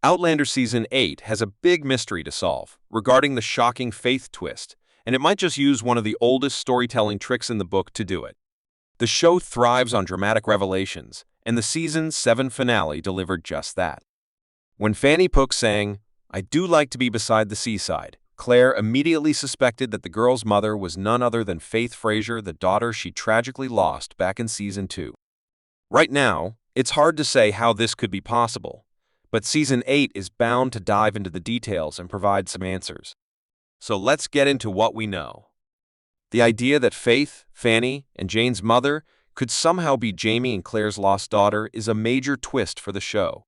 Outlander Season 8 has a big mystery to solve regarding the shocking faith twist, and it might just use one of the oldest storytelling tricks in the book to do it. The show thrives on dramatic revelations, and the Season 7 finale delivered just that. When Fanny Pook sang, "I do like to be beside the seaside," Claire immediately suspected that the girl's mother was none other than Faith Fraser, the daughter she tragically lost back in Season 2. Right now, it's hard to say how this could be possible, but Season 8 is bound to dive into the details and provide some answers. So let's get into what we know. The idea that Faith, Fanny, and Jane's mother could somehow be Jamie and Claire's lost daughter is a major twist for the show.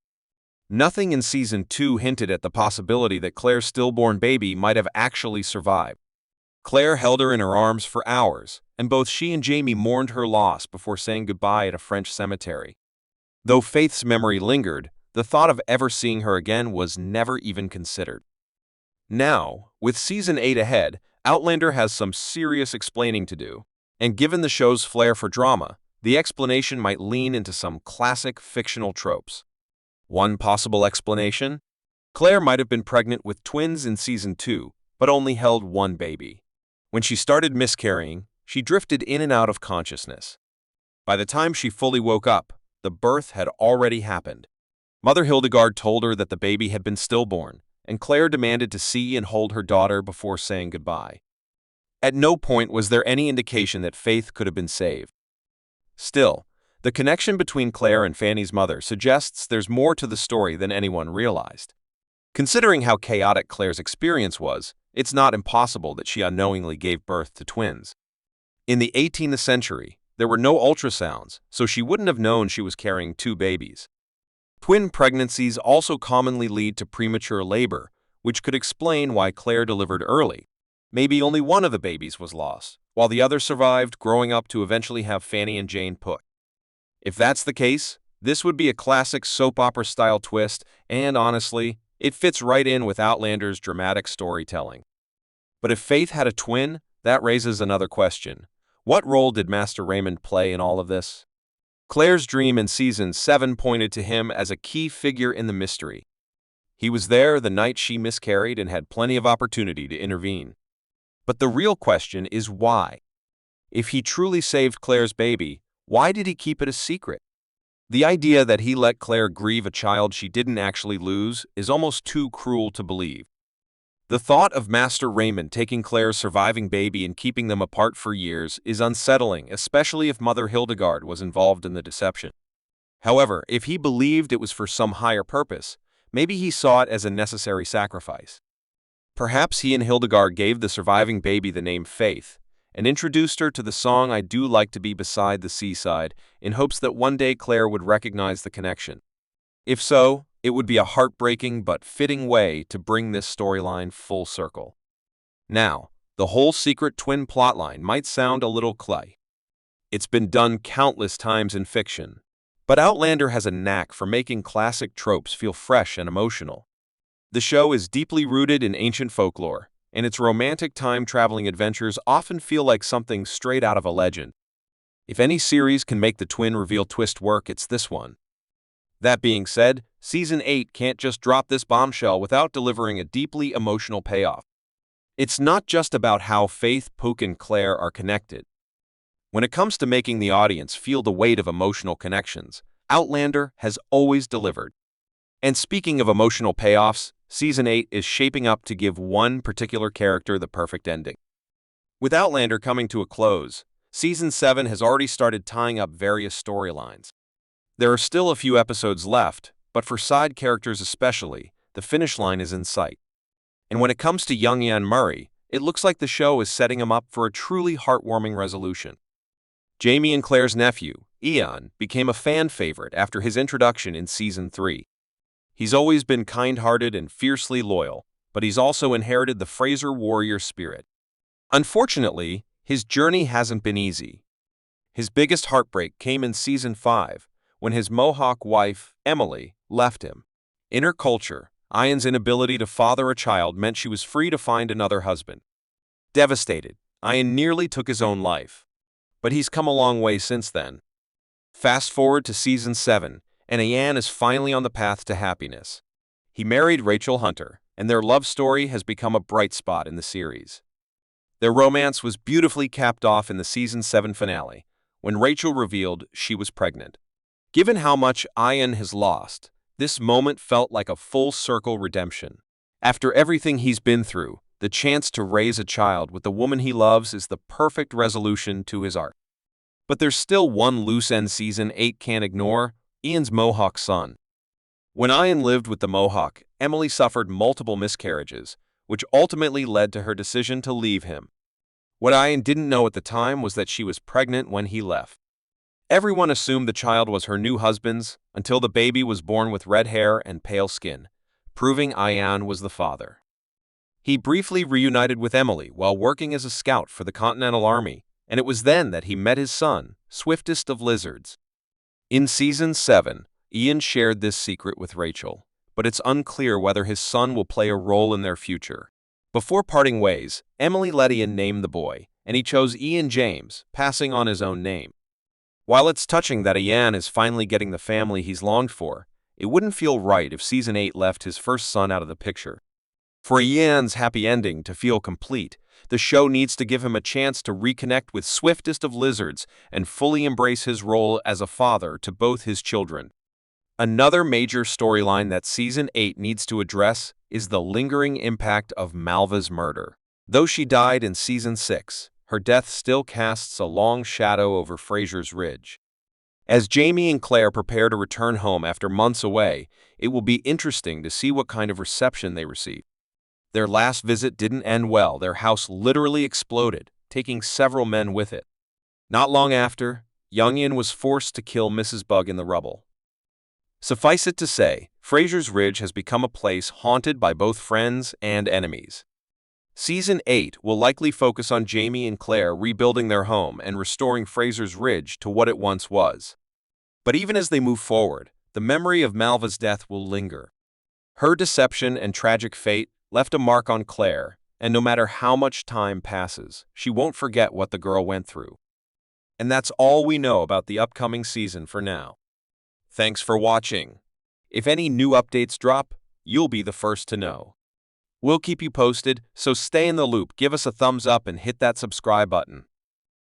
Nothing in Season 2 hinted at the possibility that Claire's stillborn baby might have actually survived. Claire held her in her arms for hours, and both she and Jamie mourned her loss before saying goodbye at a French cemetery. Though Faith's memory lingered, the thought of ever seeing her again was never even considered. Now, with Season 8 ahead, Outlander has some serious explaining to do, and given the show's flair for drama, the explanation might lean into some classic fictional tropes. One possible explanation? Claire might have been pregnant with twins in Season 2, but only held one baby. When she started miscarrying, she drifted in and out of consciousness. By the time she fully woke up, the birth had already happened. Mother Hildegard told her that the baby had been stillborn, and Claire demanded to see and hold her daughter before saying goodbye. At no point was there any indication that Faith could have been saved. Still, the connection between Claire and Fanny's mother suggests there's more to the story than anyone realized. Considering how chaotic Claire's experience was, it's not impossible that she unknowingly gave birth to twins. In the 18th century, there were no ultrasounds, so she wouldn't have known she was carrying two babies. Twin pregnancies also commonly lead to premature labor, which could explain why Claire delivered early. Maybe only one of the babies was lost, while the other survived, growing up to eventually have Fanny and Jane Pook. If that's the case, this would be a classic soap opera-style twist, and honestly, it fits right in with Outlander's dramatic storytelling. But if Faith had a twin, that raises another question. What role did Master Raymond play in all of this? Claire's dream in Season 7 pointed to him as a key figure in the mystery. He was there the night she miscarried and had plenty of opportunity to intervene. But the real question is why? If he truly saved Claire's baby, why did he keep it a secret? The idea that he let Claire grieve a child she didn't actually lose is almost too cruel to believe. The thought of Master Raymond taking Claire's surviving baby and keeping them apart for years is unsettling, especially if Mother Hildegard was involved in the deception. However, if he believed it was for some higher purpose, maybe he saw it as a necessary sacrifice. Perhaps he and Hildegard gave the surviving baby the name Faith, and introduced her to the song "I Do Like to Be Beside the Seaside" in hopes that one day Claire would recognize the connection. If so, it would be a heartbreaking but fitting way to bring this storyline full circle. Now, the whole secret twin plotline might sound a little clunky. It's been done countless times in fiction, but Outlander has a knack for making classic tropes feel fresh and emotional. The show is deeply rooted in ancient folklore, and its romantic time-traveling adventures often feel like something straight out of a legend. If any series can make the twin reveal twist work, it's this one. That being said, Season 8 can't just drop this bombshell without delivering a deeply emotional payoff. It's not just about how Faith, Pook, and Claire are connected. When it comes to making the audience feel the weight of emotional connections, Outlander has always delivered. And speaking of emotional payoffs, Season 8 is shaping up to give one particular character the perfect ending. With Outlander coming to a close, Season 7 has already started tying up various storylines. There are still a few episodes left, but for side characters especially, the finish line is in sight. And when it comes to young Ian Murray, it looks like the show is setting him up for a truly heartwarming resolution. Jamie and Claire's nephew, Ian, became a fan favorite after his introduction in Season 3. He's always been kind-hearted and fiercely loyal, but he's also inherited the Fraser warrior spirit. Unfortunately, his journey hasn't been easy. His biggest heartbreak came in Season 5, when his Mohawk wife, Emily, left him. In her culture, Ian's inability to father a child meant she was free to find another husband. Devastated, Ian nearly took his own life. But he's come a long way since then. Fast forward to Season 7, and Ian is finally on the path to happiness. He married Rachel Hunter, and their love story has become a bright spot in the series. Their romance was beautifully capped off in the season 7 finale, when Rachel revealed she was pregnant. Given how much Ian has lost, this moment felt like a full-circle redemption. After everything he's been through, the chance to raise a child with the woman he loves is the perfect resolution to his arc. But there's still one loose end season 8 can't ignore: Ian's Mohawk son. When Ian lived with the Mohawk, Emily suffered multiple miscarriages, which ultimately led to her decision to leave him. What Ian didn't know at the time was that she was pregnant when he left. Everyone assumed the child was her new husband's until the baby was born with red hair and pale skin, proving Ian was the father. He briefly reunited with Emily while working as a scout for the Continental Army, and it was then that he met his son, Swiftest of Lizards. In Season 7, Ian shared this secret with Rachel, but it's unclear whether his son will play a role in their future. Before parting ways, Emily let Ian name the boy, and he chose Ian James, passing on his own name. While it's touching that Ian is finally getting the family he's longed for, it wouldn't feel right if Season 8 left his first son out of the picture. For Ian's happy ending to feel complete, the show needs to give him a chance to reconnect with Swiftest of Lizards and fully embrace his role as a father to both his children. Another major storyline that Season 8 needs to address is the lingering impact of Malva's murder. Though she died in Season 6, her death still casts a long shadow over Frasers Ridge. As Jamie and Claire prepare to return home after months away, it will be interesting to see what kind of reception they receive. Their last visit didn't end well. Their house literally exploded, taking several men with it. Not long after, young Ian was forced to kill Mrs. Bug in the rubble. Suffice it to say, Frasers Ridge has become a place haunted by both friends and enemies. Season 8 will likely focus on Jamie and Claire rebuilding their home and restoring Frasers Ridge to what it once was. But even as they move forward, the memory of Malva's death will linger. Her deception and tragic fate left a mark on Claire, and no matter how much time passes, she won't forget what the girl went through. And that's all we know about the upcoming season for now. Thanks for watching. If any new updates drop, you'll be the first to know. We'll keep you posted, so stay in the loop, give us a thumbs up, and hit that subscribe button.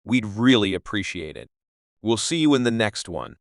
We'd really appreciate it. We'll see you in the next one.